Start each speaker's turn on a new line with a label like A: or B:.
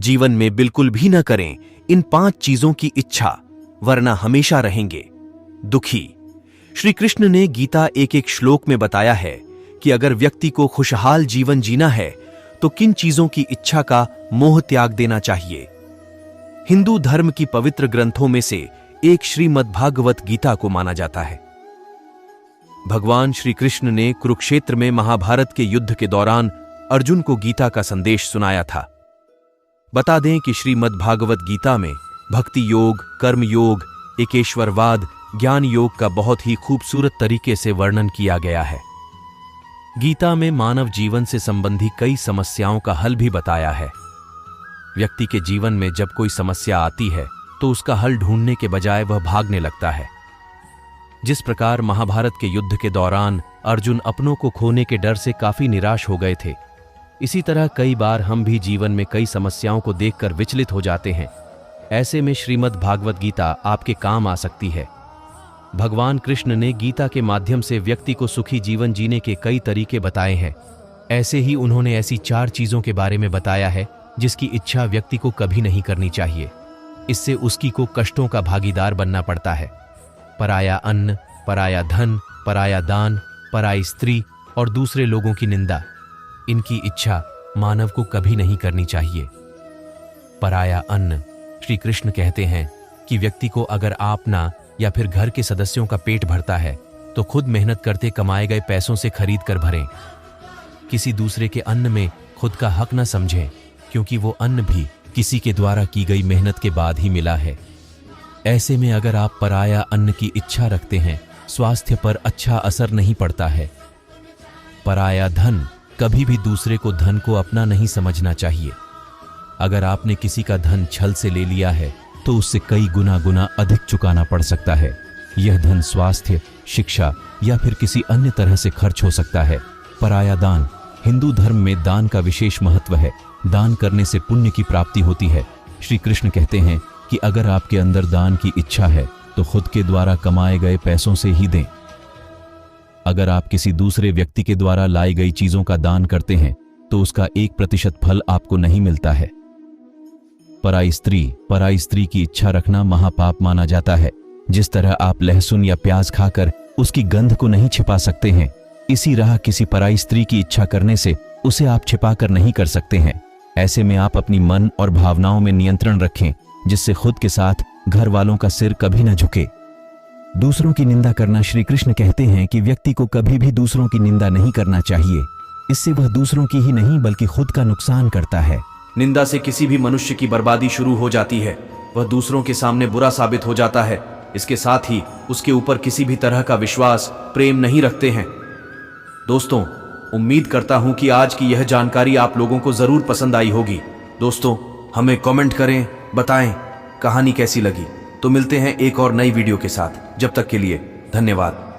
A: जीवन में बिल्कुल भी न करें इन 5 चीजों की इच्छा, वरना हमेशा रहेंगे दुखी। श्री कृष्ण ने गीता एक श्लोक में बताया है कि अगर व्यक्ति को खुशहाल जीवन जीना है तो किन चीजों की इच्छा का मोह त्याग देना चाहिए। हिंदू धर्म की पवित्र ग्रंथों में से एक श्रीमद्भागवत गीता को माना जाता है। भगवान श्री कृष्ण ने कुरुक्षेत्र में महाभारत के युद्ध के दौरान अर्जुन को गीता का संदेश सुनाया था। बता दें कि श्रीमद्भागवत गीता में भक्ति योग, कर्म योग, एकेश्वरवाद, ज्ञान योग का बहुत ही खूबसूरत तरीके से वर्णन किया गया है। गीता में मानव जीवन से संबंधी कई समस्याओं का हल भी बताया है। व्यक्ति के जीवन में जब कोई समस्या आती है तो उसका हल ढूंढने के बजाय वह भागने लगता है। जिस प्रकार महाभारत के युद्ध के दौरान अर्जुन अपनों को खोने के डर से काफी निराश हो गए थे, इसी तरह कई बार हम भी जीवन में कई समस्याओं को देखकर विचलित हो जाते हैं। ऐसे में श्रीमद् भागवत गीता आपके काम आ सकती है। भगवान कृष्ण ने गीता के माध्यम से व्यक्ति को सुखी जीवन जीने के कई तरीके बताए हैं। ऐसे ही उन्होंने ऐसी 4 चीजों के बारे में बताया है जिसकी इच्छा व्यक्ति को कभी नहीं करनी चाहिए। इससे उसकी को कष्टों का भागीदार बनना पड़ता है। पराया अन्न, पराया धन, पराया दान, पराई स्त्री और दूसरे लोगों की निंदा, इनकी इच्छा मानव को कभी नहीं करनी चाहिए। पराया अन्न, श्री कृष्ण कहते हैं कि व्यक्ति को अगर अपना या फिर घर के सदस्यों का पेट भरता है तो खुद मेहनत करते कमाए गए पैसों से खरीद कर भरें। किसी दूसरे के अन्न में खुद का हक न समझें, क्योंकि वो अन्न भी किसी के द्वारा की गई मेहनत के बाद ही मिला है। ऐसे में अगर आप पराया अन्न की इच्छा रखते हैं, स्वास्थ्य पर अच्छा असर नहीं पड़ता है। पराया धन, कभी भी दूसरे को धन को अपना नहीं समझना चाहिए। अगर आपने किसी का धन छल से ले लिया है तो उससे कई गुना अधिक चुकाना पड़ सकता है। यह धन स्वास्थ्य, शिक्षा या फिर किसी अन्य तरह से खर्च हो सकता है। पराया दान, हिंदू धर्म में दान का विशेष महत्व है। दान करने से पुण्य की प्राप्ति होती है। श्री कृष्ण कहते हैं कि अगर आपके अंदर दान की इच्छा है तो खुद के द्वारा कमाए गए पैसों से ही दें। अगर आप किसी दूसरे व्यक्ति के द्वारा लाई गई चीजों का दान करते हैं तो उसका 1% फल आपको नहीं मिलता है। पराई स्त्री की इच्छा रखना महापाप माना जाता है। जिस तरह आप लहसुन या प्याज खाकर उसकी गंध को नहीं छिपा सकते हैं, इसी तरह किसी पराई स्त्री की इच्छा करने से उसे आप छिपाकर नहीं कर सकते हैं। ऐसे में आप अपनी मन और भावनाओं में नियंत्रण रखें, जिससे खुद के साथ घर वालों का सिर कभी न झुके। दूसरों की निंदा करना, श्री कृष्ण कहते हैं कि व्यक्ति को कभी भी दूसरों की निंदा नहीं करना चाहिए। इससे वह दूसरों की ही नहीं बल्कि खुद का नुकसान करता है।
B: निंदा से किसी भी मनुष्य की बर्बादी शुरू हो जाती है। वह दूसरों के सामने बुरा साबित हो जाता है। इसके साथ ही उसके ऊपर किसी भी तरह का विश्वास, प्रेम नहीं रखते हैं। दोस्तों, उम्मीद करता हूं कि आज की यह जानकारी आप लोगों को जरूर पसंद आई होगी। दोस्तों, हमें कमेंट करें, बताएं कहानी कैसी लगी। तो मिलते हैं एक और नई वीडियो के साथ। जब तक के लिए धन्यवाद।